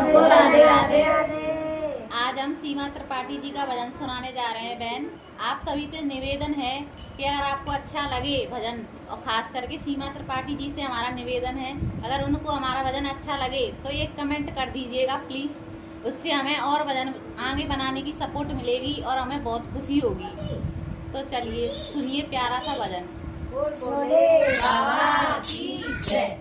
सबको राधे राधे। आज हम सीमा त्रिपाठी जी का भजन सुनाने जा रहे हैं। बहन, आप सभी से निवेदन है कि अगर आपको अच्छा लगे भजन, और खास करके सीमा त्रिपाठी जी से हमारा निवेदन है, अगर उनको हमारा भजन अच्छा लगे तो एक कमेंट कर दीजिएगा प्लीज़। उससे हमें और भजन आगे बनाने की सपोर्ट मिलेगी और हमें बहुत खुशी होगी। तो चलिए सुनिए प्यारा सा भजन। बोले बाबा की जय।